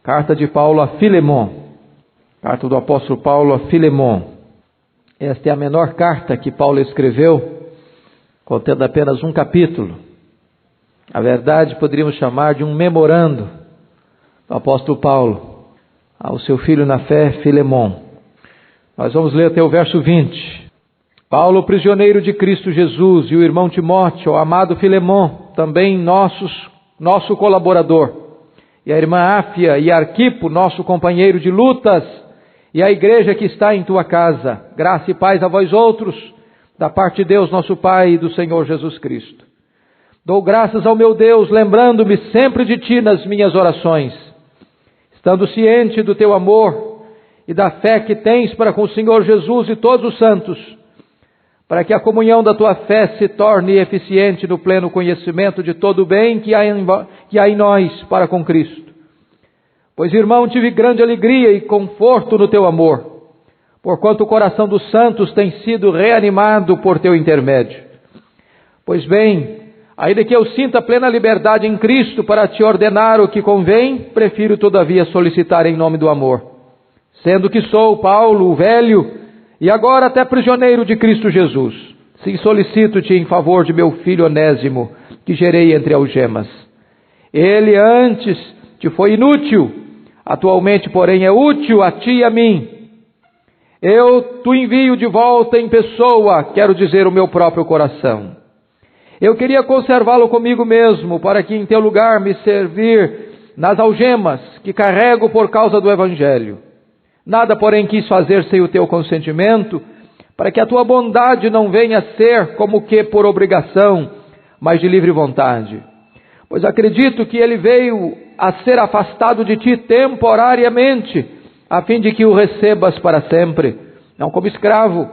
Carta de Paulo a Filemon. Carta do apóstolo Paulo a Filemon. Esta é a menor carta que Paulo escreveu, contendo apenas um capítulo. A verdade, poderíamos chamar de um memorando do apóstolo Paulo ao seu filho na fé, Filemon. Nós vamos ler até o verso 20. Paulo, prisioneiro de Cristo Jesus, e o irmão Timóteo, o amado Filemon, também nosso colaborador, e a irmã Áfia e Arquipo, nosso companheiro de lutas, e a igreja que está em tua casa. Graça e paz a vós outros, da parte de Deus nosso Pai e do Senhor Jesus Cristo. Dou graças ao meu Deus, lembrando-me sempre de ti nas minhas orações, estando ciente do teu amor e da fé que tens para com o Senhor Jesus e todos os santos, para que a comunhão da tua fé se torne eficiente no pleno conhecimento de todo o bem que há em nós para com Cristo. Pois, irmão, tive grande alegria e conforto no teu amor, porquanto o coração dos santos tem sido reanimado por teu intermédio. Pois bem, ainda que eu sinta plena liberdade em Cristo para te ordenar o que convém, prefiro todavia solicitar em nome do amor, sendo que sou Paulo, o velho, e agora até prisioneiro de Cristo Jesus. Sim, solicito-te em favor de meu filho Onésimo, que gerei entre algemas. Ele antes te foi inútil, atualmente, porém, é útil a ti e a mim. Eu te envio de volta em pessoa, quero dizer, o meu próprio coração. Eu queria conservá-lo comigo mesmo, para que em teu lugar me servir nas algemas que carrego por causa do Evangelho. Nada, porém, quis fazer sem o teu consentimento, para que a tua bondade não venha a ser como que por obrigação, mas de livre vontade. Pois acredito que ele veio a ser afastado de ti temporariamente, a fim de que o recebas para sempre, não como escravo,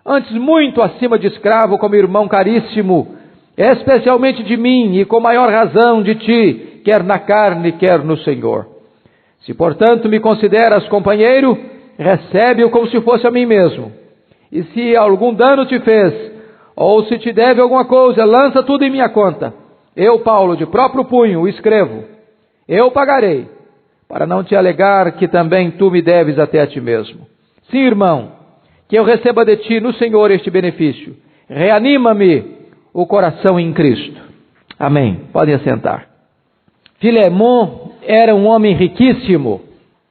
antes muito acima de escravo, como irmão caríssimo, especialmente de mim e com maior razão de ti, quer na carne, quer no Senhor. Se, portanto, me consideras companheiro, recebe-o como se fosse a mim mesmo. E se algum dano te fez, ou se te deve alguma coisa, lança tudo em minha conta. Eu, Paulo, de próprio punho, o escrevo. Eu pagarei, para não te alegar que também tu me deves até a ti mesmo. Sim, irmão, que eu receba de ti no Senhor este benefício. Reanima-me o coração em Cristo. Amém. Podem assentar. Filemon era um homem riquíssimo,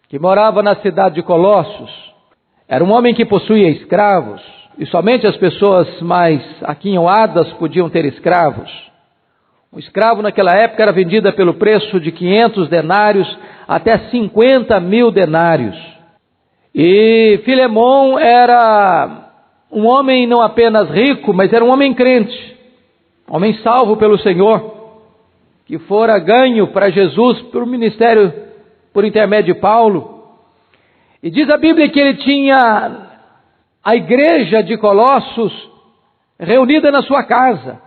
que morava na cidade de Colossos. Era um homem que possuía escravos, e somente as pessoas mais aquinhoadas podiam ter escravos. Um escravo naquela época era vendido pelo preço de 500 denários até 50.000 denários. E Filemon era um homem não apenas rico, mas era um homem crente, homem salvo pelo Senhor, que fora ganho para Jesus por ministério, por intermédio de Paulo. E diz a Bíblia que ele tinha a igreja de Colossos reunida na sua casa.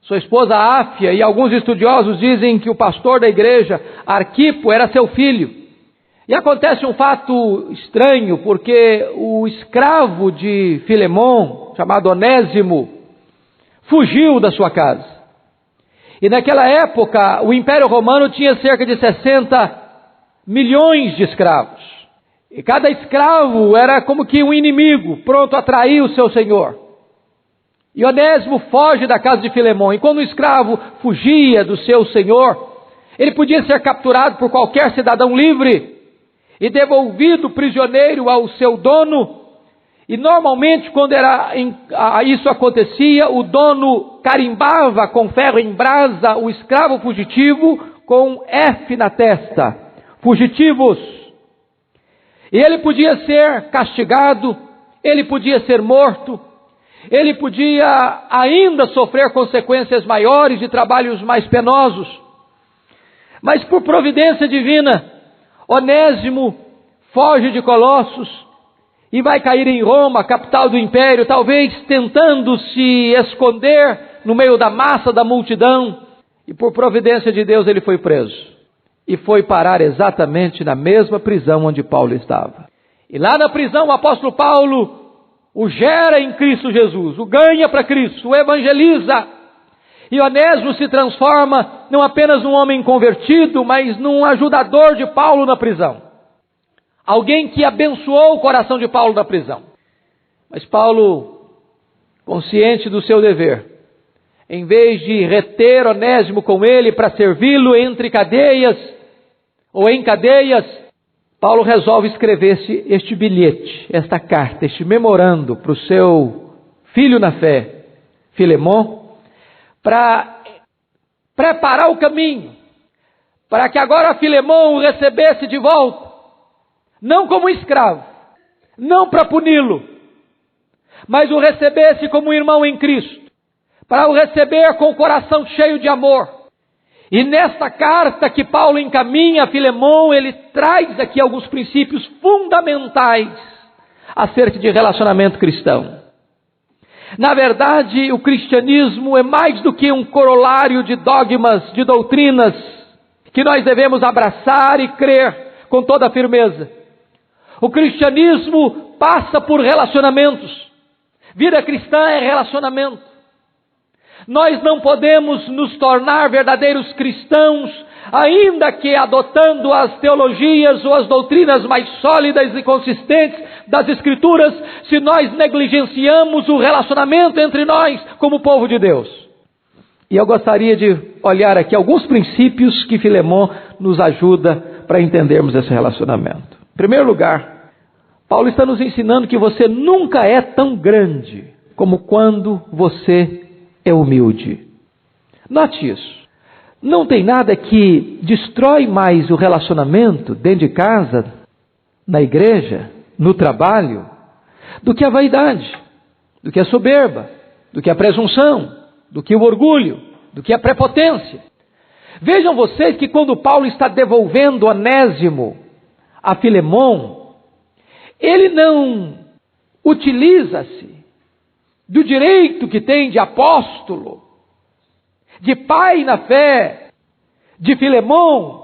Sua esposa Áfia, e alguns estudiosos dizem que o pastor da igreja, Arquipo, era seu filho. E acontece um fato estranho, porque o escravo de Filemon, chamado Onésimo, fugiu da sua casa. E naquela época, o Império Romano tinha cerca de 60 milhões de escravos. E cada escravo era como que um inimigo, pronto a trair o seu senhor. E Onésimo foge da casa de Filemon. E quando o escravo fugia do seu senhor, ele podia ser capturado por qualquer cidadão livre e devolvido prisioneiro ao seu dono. E normalmente, quando isso acontecia, o dono carimbava com ferro em brasa o escravo fugitivo com F na testa. Fugitivos. E ele podia ser castigado, ele podia ser morto, ele podia ainda sofrer consequências maiores de trabalhos mais penosos. Mas por providência divina, Onésimo foge de Colossos e vai cair em Roma, capital do império, talvez tentando se esconder no meio da massa da multidão. E por providência de Deus ele foi preso. E foi parar exatamente na mesma prisão onde Paulo estava. E lá na prisão o apóstolo Paulo o gera em Cristo Jesus, o ganha para Cristo, o evangeliza. E Onésimo se transforma não apenas num homem convertido, mas num ajudador de Paulo na prisão. Alguém que abençoou o coração de Paulo na prisão. Mas Paulo, consciente do seu dever, em vez de reter Onésimo com ele para servi-lo entre cadeias ou em cadeias, Paulo resolve escrever este bilhete, esta carta, este memorando para o seu filho na fé, Filemon, para preparar o caminho, para que agora Filemon o recebesse de volta, não como escravo, não para puni-lo, mas o recebesse como um irmão em Cristo, para o receber com o coração cheio de amor. E nesta carta que Paulo encaminha a Filemon, ele traz aqui alguns princípios fundamentais acerca de relacionamento cristão. Na verdade, o cristianismo é mais do que um corolário de dogmas, de doutrinas, que nós devemos abraçar e crer com toda a firmeza. O cristianismo passa por relacionamentos. Vida cristã é relacionamento. Nós não podemos nos tornar verdadeiros cristãos, ainda que adotando as teologias ou as doutrinas mais sólidas e consistentes das Escrituras, se nós negligenciamos o relacionamento entre nós como povo de Deus. E eu gostaria de olhar aqui alguns princípios que Filemon nos ajuda para entendermos esse relacionamento. Em primeiro lugar, Paulo está nos ensinando que você nunca é tão grande como quando você é humilde. Note isso. Não tem nada que destrói mais o relacionamento dentro de casa, na igreja, no trabalho, do que a vaidade, do que a soberba, do que a presunção, do que o orgulho, do que a prepotência. Vejam vocês que quando Paulo está devolvendo Onésimo a Filemon, ele não utiliza-se do direito que tem de apóstolo, de pai na fé, de Filemon,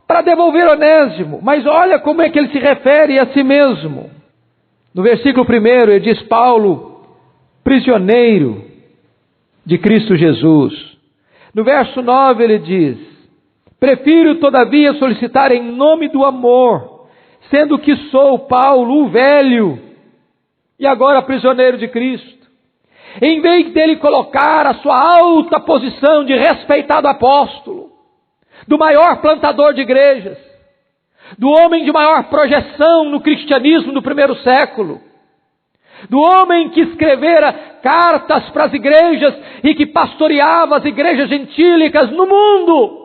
para devolver Onésimo. Mas olha como é que ele se refere a si mesmo. No versículo 1 ele diz: Paulo, prisioneiro de Cristo Jesus. No verso 9 ele diz: prefiro todavia solicitar em nome do amor, sendo que sou Paulo, o velho, e agora prisioneiro de Cristo. Em vez dele colocar a sua alta posição de respeitado apóstolo, do maior plantador de igrejas, do homem de maior projeção no cristianismo do primeiro século, do homem que escrevera cartas para as igrejas e que pastoreava as igrejas gentílicas no mundo,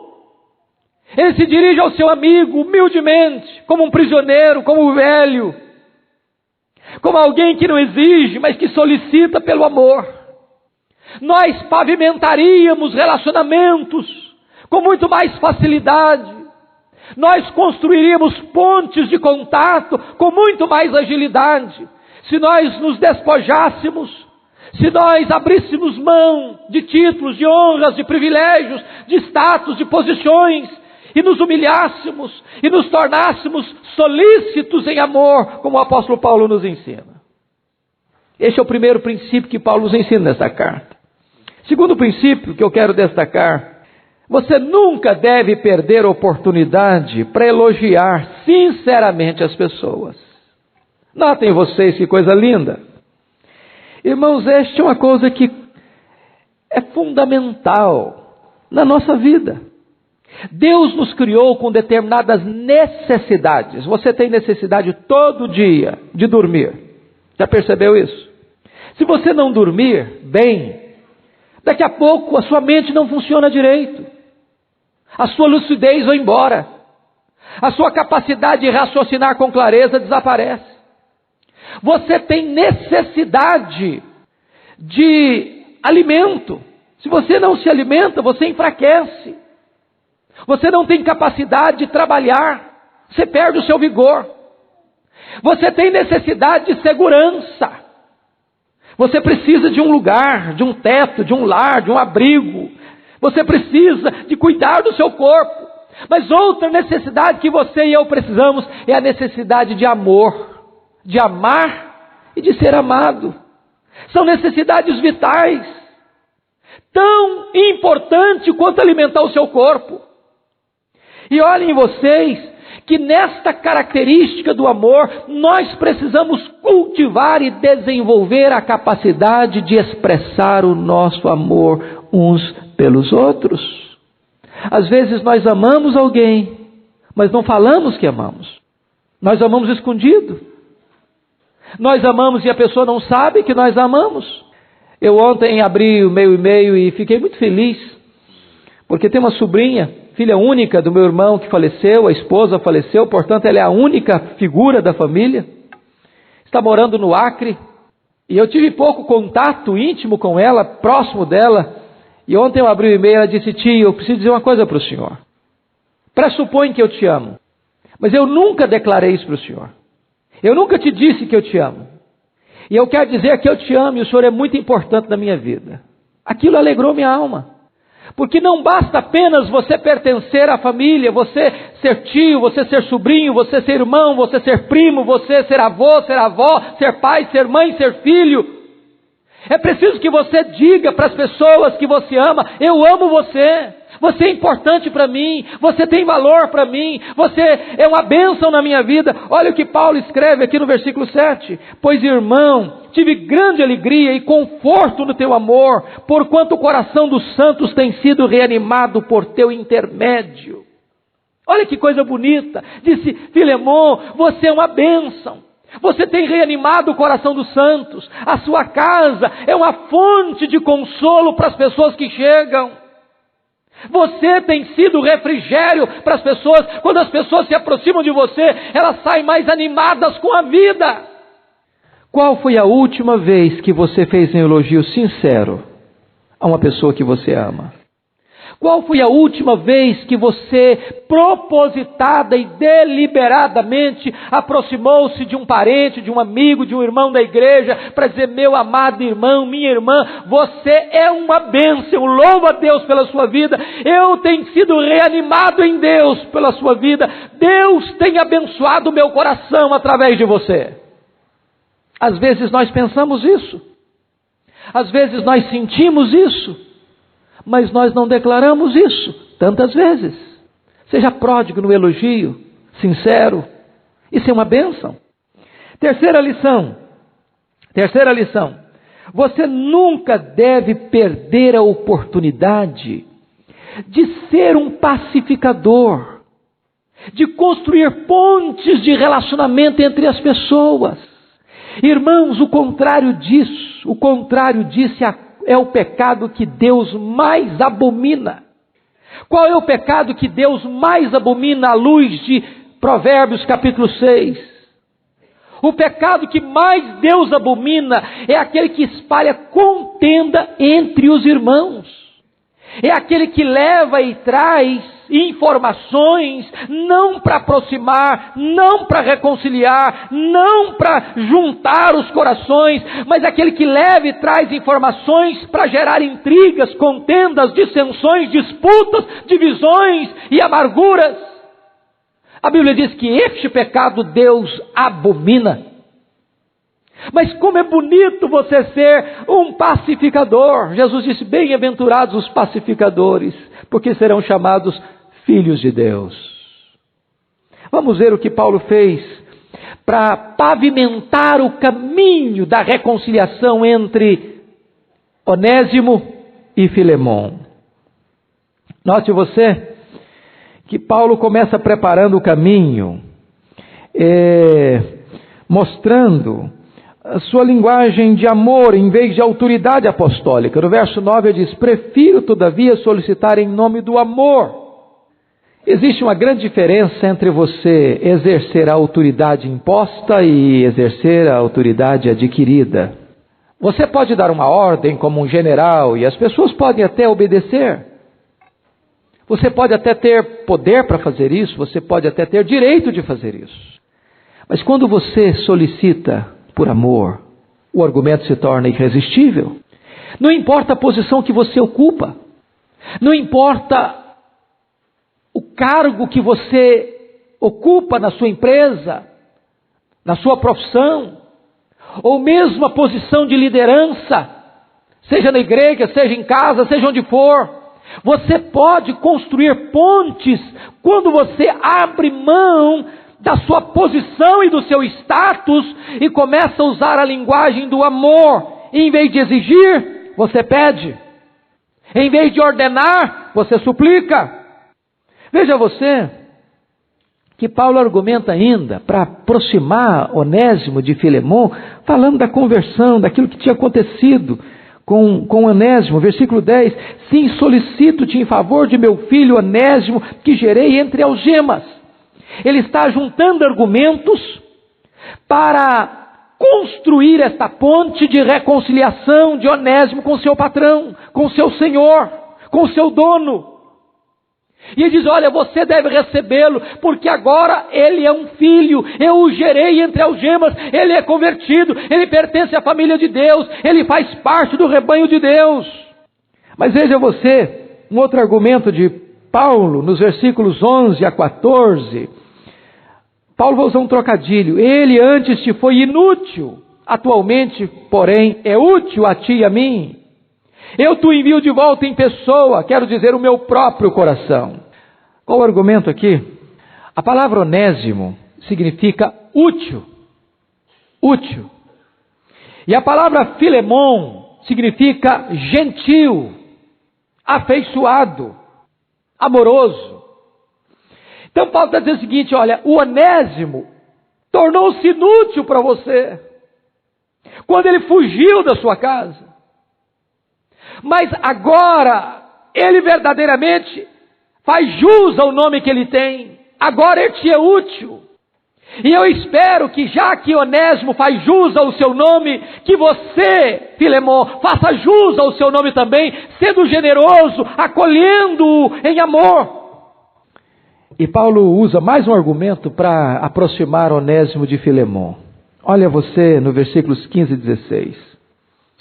ele se dirige ao seu amigo humildemente, como um prisioneiro, como um velho, como alguém que não exige, mas que solicita pelo amor. Nós pavimentaríamos relacionamentos com muito mais facilidade. Nós construiríamos pontes de contato com muito mais agilidade, se nós nos despojássemos, se nós abríssemos mão de títulos, de honras, de privilégios, de status, de posições, e nos humilhássemos e nos tornássemos solícitos em amor, como o apóstolo Paulo nos ensina. Este é o primeiro princípio que Paulo nos ensina nesta carta. Segundo princípio que eu quero destacar: você nunca deve perder oportunidade para elogiar sinceramente as pessoas. Notem vocês que coisa linda. Irmãos, esta é uma coisa que é fundamental na nossa vida. Deus nos criou com determinadas necessidades. Você tem necessidade todo dia de dormir. Já percebeu isso? Se você não dormir bem, daqui a pouco a sua mente não funciona direito. A sua lucidez vai embora. A sua capacidade de raciocinar com clareza desaparece. Você tem necessidade de alimento. Se você não se alimenta, você enfraquece. Você não tem capacidade de trabalhar, você perde o seu vigor. Você tem necessidade de segurança. Você precisa de um lugar, de um teto, de um lar, de um abrigo. Você precisa de cuidar do seu corpo. Mas outra necessidade que você e eu precisamos é a necessidade de amor, de amar e de ser amado. São necessidades vitais. tão importante quanto alimentar o seu corpo. E olhem vocês, que nesta característica do amor, nós precisamos cultivar e desenvolver a capacidade de expressar o nosso amor uns pelos outros. Às vezes nós amamos alguém, mas não falamos que amamos. Nós amamos escondido. Nós amamos e a pessoa não sabe que nós amamos. Eu ontem abri o meu e-mail e fiquei muito feliz, porque tem uma sobrinha, filha única do meu irmão que faleceu, a esposa faleceu, portanto ela é a única figura da família. Está morando no Acre, e eu tive pouco contato íntimo com ela, próximo dela, e ontem eu abri o e-mail e ela disse: tio, eu preciso dizer uma coisa para o senhor. Pressupõe que eu te amo, mas eu nunca declarei isso para o senhor. Eu nunca te disse que eu te amo. E eu quero dizer que eu te amo e o senhor é muito importante na minha vida. Aquilo alegrou minha alma. Porque não basta apenas você pertencer à família, você ser tio, você ser sobrinho, você ser irmão, você ser primo, você ser avô, ser avó, ser pai, ser mãe, ser filho. É preciso que você diga para as pessoas que você ama: eu amo você, você é importante para mim, você tem valor para mim, você é uma bênção na minha vida. Olha o que Paulo escreve aqui no versículo 7. Pois, irmão, tive grande alegria e conforto no teu amor, porquanto o coração dos santos tem sido reanimado por teu intermédio. Olha que coisa bonita. Disse Filemon: você é uma bênção. Você tem reanimado o coração dos santos. A sua casa é uma fonte de consolo para as pessoas que chegam. Você tem sido refrigério para as pessoas. Quando as pessoas se aproximam de você, elas saem mais animadas com a vida. Qual foi a última vez que você fez um elogio sincero a uma pessoa que você ama? Qual foi a última vez que você, propositada e deliberadamente, aproximou-se de um parente, de um amigo, de um irmão da igreja, para dizer: meu amado irmão, minha irmã, você é uma bênção, louva a Deus pela sua vida, eu tenho sido reanimado em Deus pela sua vida, Deus tem abençoado o meu coração através de você. Às vezes nós pensamos isso, às vezes nós sentimos isso, mas nós não declaramos isso tantas vezes. Seja pródigo no elogio, sincero. Isso é uma bênção. Terceira lição. Você nunca deve perder a oportunidade de ser um pacificador, de construir pontes de relacionamento entre as pessoas. Irmãos, o contrário disso é o pecado que Deus mais abomina. Qual é o pecado que Deus mais abomina à luz de Provérbios capítulo 6? O pecado que mais Deus abomina é aquele que espalha contenda entre os irmãos. É aquele que leva e traz informações não para aproximar, não para reconciliar, não para juntar os corações, mas aquele que leva e traz informações para gerar intrigas, contendas, dissensões, disputas, divisões e amarguras. A Bíblia diz que este pecado Deus abomina. Mas como é bonito você ser um pacificador. Jesus disse: bem-aventurados os pacificadores, porque serão chamados filhos de Deus. Vamos ver o que Paulo fez para pavimentar o caminho da reconciliação entre Onésimo e Filemon. Note você que Paulo começa preparando o caminho, mostrando a sua linguagem de amor em vez de autoridade apostólica. No verso 9 ele diz: prefiro todavia solicitar em nome do amor. Existe uma grande diferença entre você exercer a autoridade imposta e exercer a autoridade adquirida. Você pode dar uma ordem como um general e as pessoas podem até obedecer. Você pode até ter poder para fazer isso, você pode até ter direito de fazer isso. Mas quando você solicita por amor, o argumento se torna irresistível. Não importa a posição que você ocupa, não importa o cargo que você ocupa na sua empresa, na sua profissão, ou mesmo a posição de liderança, seja na igreja, seja em casa, seja onde for. Você pode construir pontes quando você abre mão da sua posição e do seu status e começa a usar a linguagem do amor. E em vez de exigir, você pede. Em vez de ordenar, você suplica. Veja você que Paulo argumenta ainda para aproximar Onésimo de Filemon, falando da conversão, daquilo que tinha acontecido com Onésimo, versículo 10, sim, solicito-te em favor de meu filho Onésimo, que gerei entre algemas. Ele está juntando argumentos para construir esta ponte de reconciliação de Onésimo com seu patrão, com seu senhor, com seu dono. E ele diz, olha, você deve recebê-lo, porque agora ele é um filho, eu o gerei entre algemas, ele é convertido, ele pertence à família de Deus, ele faz parte do rebanho de Deus. Mas veja você, um outro argumento de Paulo, nos versículos 11 a 14, Paulo vai usar um trocadilho, ele antes te foi inútil, atualmente, porém, é útil a ti e a mim. Eu te envio de volta em pessoa, quero dizer, o meu próprio coração. Qual o argumento aqui? A palavra onésimo significa útil. Útil. E a palavra filemon significa gentil, afeiçoado, amoroso. Então Paulo está dizendo o seguinte, olha, o onésimo tornou-se inútil para você quando ele fugiu da sua casa. Mas agora, ele verdadeiramente faz jus ao nome que ele tem. Agora ele te é útil. E eu espero que, já que Onésimo faz jus ao seu nome, que você, Filemon, faça jus ao seu nome também, sendo generoso, acolhendo-o em amor. E Paulo usa mais um argumento para aproximar Onésimo de Filemon. Olha você no versículos 15 e 16.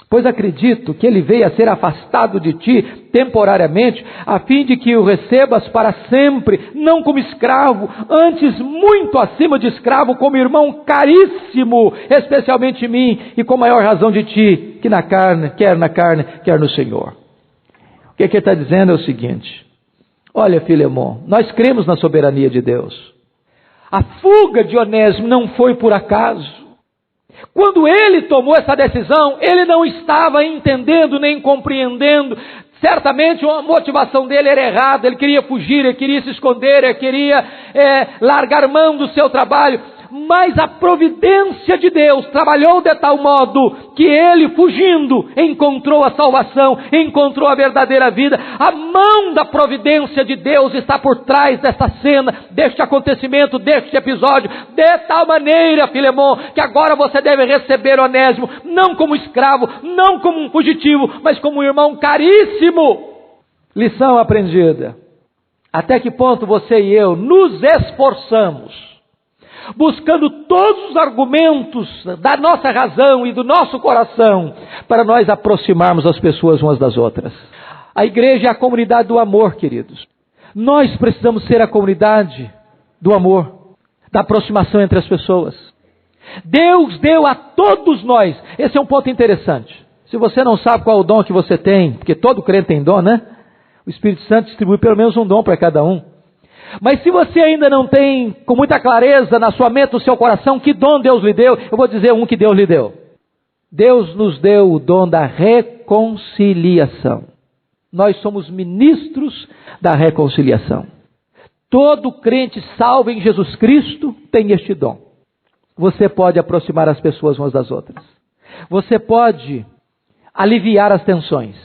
Pois acredito que ele veio a ser afastado de ti temporariamente, a fim de que o recebas para sempre, não como escravo, antes muito acima de escravo, como irmão caríssimo, especialmente em mim, e com maior razão de ti, que na carne, quer no Senhor. O que ele está dizendo é o seguinte, olha Filemon, nós cremos na soberania de Deus. A fuga de Onésimo não foi por acaso. Quando ele tomou essa decisão, ele não estava entendendo nem compreendendo. Certamente a motivação dele era errada, ele queria fugir, ele queria se esconder, ele queria largar mão do seu trabalho. Mas a providência de Deus trabalhou de tal modo que ele, fugindo, encontrou a salvação, encontrou a verdadeira vida. A mão da providência de Deus está por trás desta cena, deste acontecimento, deste episódio, de tal maneira, Filemon, que agora você deve receber Onésimo, não como escravo, não como um fugitivo, mas como um irmão caríssimo. Lição aprendida. Até que ponto você e eu nos esforçamos, buscando todos os argumentos da nossa razão e do nosso coração, para nós aproximarmos as pessoas umas das outras. A igreja é a comunidade do amor, queridos. Nós precisamos ser a comunidade do amor, da aproximação entre as pessoas. Deus deu a todos nós, esse é um ponto interessante. Se você não sabe qual é o dom que você tem, porque todo crente tem dom, né? O Espírito Santo distribui pelo menos um dom para cada um. Mas se você ainda não tem com muita clareza na sua mente, no seu coração, que dom Deus lhe deu, eu vou dizer um que Deus lhe deu. Deus nos deu o dom da reconciliação. Nós somos ministros da reconciliação. Todo crente salvo em Jesus Cristo tem este dom. Você pode aproximar as pessoas umas das outras. Você pode aliviar as tensões.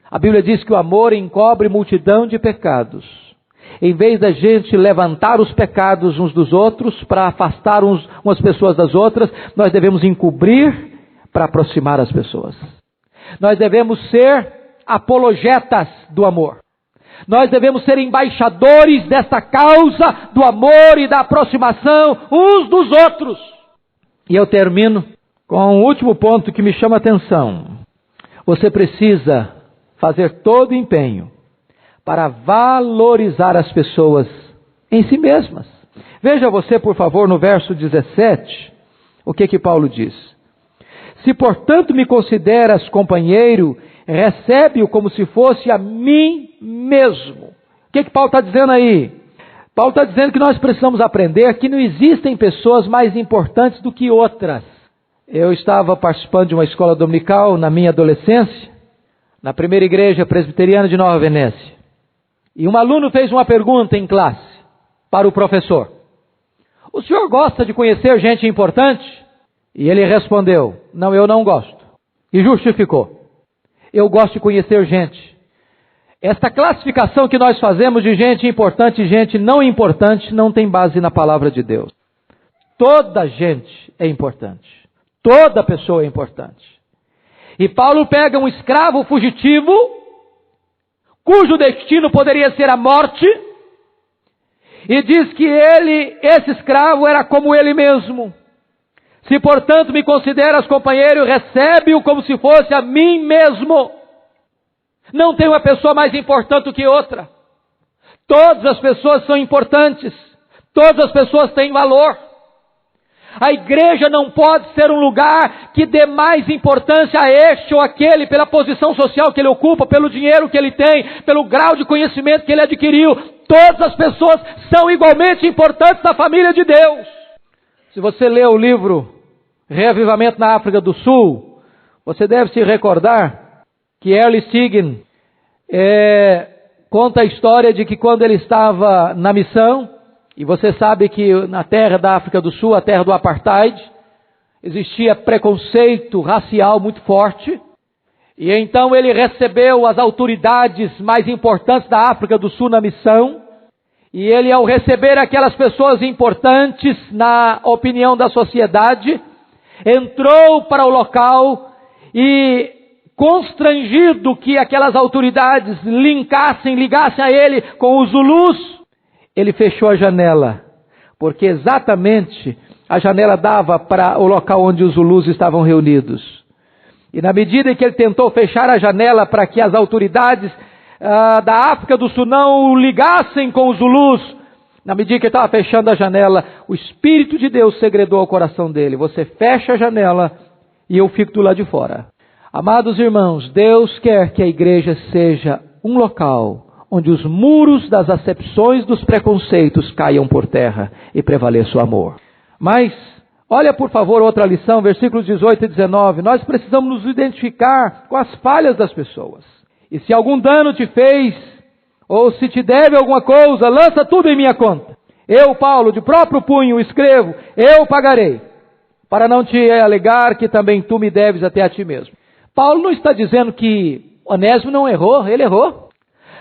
A Bíblia diz que o amor encobre multidão de pecados. Em vez da gente levantar os pecados uns dos outros, para afastar umas pessoas das outras, nós devemos encobrir para aproximar as pessoas. Nós devemos ser apologetas do amor. Nós devemos ser embaixadores dessa causa do amor e da aproximação uns dos outros. E eu termino com um último ponto que me chama a atenção. Você precisa fazer todo o empenho para valorizar as pessoas em si mesmas. Veja você, por favor, no verso 17, o que Paulo diz. Se, portanto, me consideras companheiro, recebe-o como se fosse a mim mesmo. O que Paulo está dizendo aí? Paulo está dizendo que nós precisamos aprender que não existem pessoas mais importantes do que outras. Eu estava participando de uma escola dominical na minha adolescência, na primeira igreja presbiteriana de Nova Venécia. E um aluno fez uma pergunta em classe para o professor: o senhor gosta de conhecer gente importante? E ele respondeu: não, eu não gosto. E justificou: eu gosto de conhecer gente. Esta classificação que nós fazemos de gente importante e gente não importante não tem base na palavra de Deus. Toda gente é importante. Toda pessoa é importante. E Paulo pega um escravo fugitivo, cujo destino poderia ser a morte, e diz que esse escravo era como ele mesmo. Se, portanto, me consideras companheiro, recebe-o como se fosse a mim mesmo. Não tem uma pessoa mais importante do que outra. Todas as pessoas são importantes. Todas as pessoas têm valor. A igreja não pode ser um lugar que dê mais importância a este ou aquele pela posição social que ele ocupa, pelo dinheiro que ele tem, pelo grau de conhecimento que ele adquiriu. Todas as pessoas são igualmente importantes na família de Deus. Se você lê o livro Reavivamento na África do Sul, você deve se recordar que Ernest Hagin conta a história de que quando ele estava na missão, e você sabe que na terra da África do Sul, a terra do apartheid, existia preconceito racial muito forte, e então ele recebeu as autoridades mais importantes da África do Sul na missão, e ele, ao receber aquelas pessoas importantes na opinião da sociedade, entrou para o local e, constrangido que aquelas autoridades ligassem a ele com os Zulus, ele fechou a janela, porque exatamente a janela dava para o local onde os Zulus estavam reunidos. E na medida em que ele tentou fechar a janela para que as autoridades da África do Sul não o ligassem com os Zulus, na medida que ele estava fechando a janela, o Espírito de Deus segredou ao coração dele: você fecha a janela e eu fico do lado de fora. Amados irmãos, Deus quer que a igreja seja um local onde os muros das acepções dos preconceitos caiam por terra e prevaleça o amor. Mas, olha por favor outra lição, versículos 18 e 19. Nós precisamos nos identificar com as falhas das pessoas. E se algum dano te fez, ou se te deve alguma coisa, lança tudo em minha conta. Eu, Paulo, de próprio punho escrevo: eu pagarei, para não te alegar que também tu me deves até a ti mesmo. Paulo não está dizendo que Onésimo não errou, ele errou.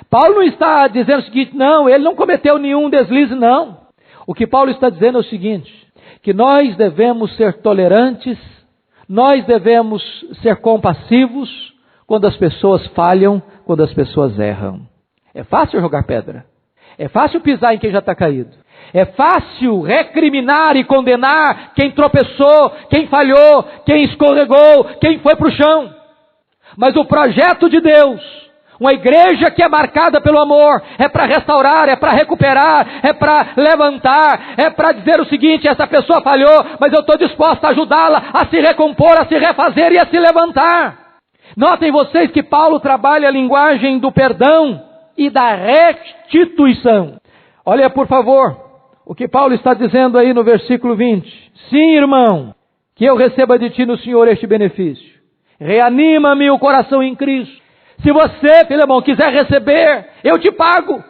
Paulo não está dizendo o seguinte: não, ele não cometeu nenhum deslize, não. O que Paulo está dizendo é o seguinte: que nós devemos ser tolerantes, nós devemos ser compassivos quando as pessoas falham, quando as pessoas erram. É fácil jogar pedra, é fácil pisar em quem já está caído, é fácil recriminar e condenar quem tropeçou, quem falhou, quem escorregou, quem foi para o chão. Mas o projeto de Deus, uma igreja que é marcada pelo amor, é para restaurar, é para recuperar, é para levantar, é para dizer o seguinte: essa pessoa falhou, mas eu estou disposto a ajudá-la a se recompor, a se refazer e a se levantar. Notem vocês que Paulo trabalha a linguagem do perdão e da restituição. Olha por favor o que Paulo está dizendo aí no versículo 20. Sim, irmão, que eu receba de ti no Senhor este benefício. Reanima-me o coração em Cristo. Se você, Filemão, quiser receber, eu te pago.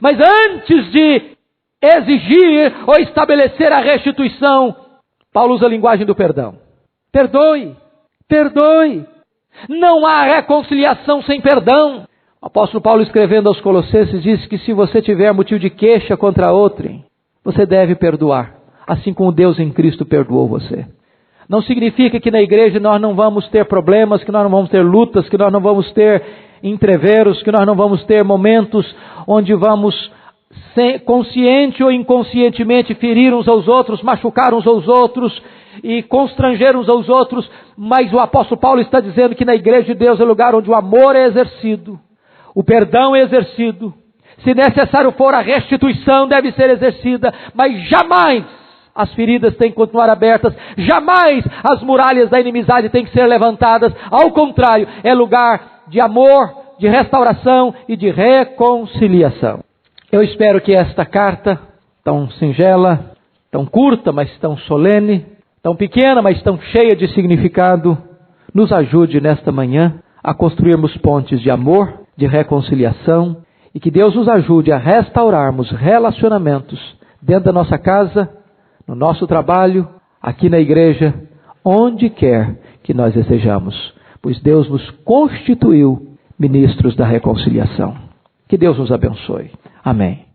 Mas antes de exigir ou estabelecer a restituição, Paulo usa a linguagem do perdão. Perdoe, perdoe. Não há reconciliação sem perdão. O apóstolo Paulo, escrevendo aos Colossenses, diz que se você tiver motivo de queixa contra outrem, você deve perdoar, assim como Deus em Cristo perdoou você. Não significa que na igreja nós não vamos ter problemas, que nós não vamos ter lutas, que nós não vamos ter entreveros, que nós não vamos ter momentos onde vamos, consciente ou inconscientemente, ferir uns aos outros, machucar uns aos outros e constranger uns aos outros. Mas o apóstolo Paulo está dizendo que na igreja de Deus é o lugar onde o amor é exercido, o perdão é exercido. Se necessário for, a restituição deve ser exercida, mas jamais as feridas têm que continuar abertas, jamais as muralhas da inimizade têm que ser levantadas. Ao contrário, é lugar de amor, de restauração e de reconciliação. Eu espero que esta carta, tão singela, tão curta, mas tão solene, tão pequena, mas tão cheia de significado, nos ajude nesta manhã a construirmos pontes de amor, de reconciliação, e que Deus nos ajude a restaurarmos relacionamentos dentro da nossa casa, no nosso trabalho, aqui na igreja, onde quer que nós estejamos, pois Deus nos constituiu ministros da reconciliação. Que Deus nos abençoe. Amém.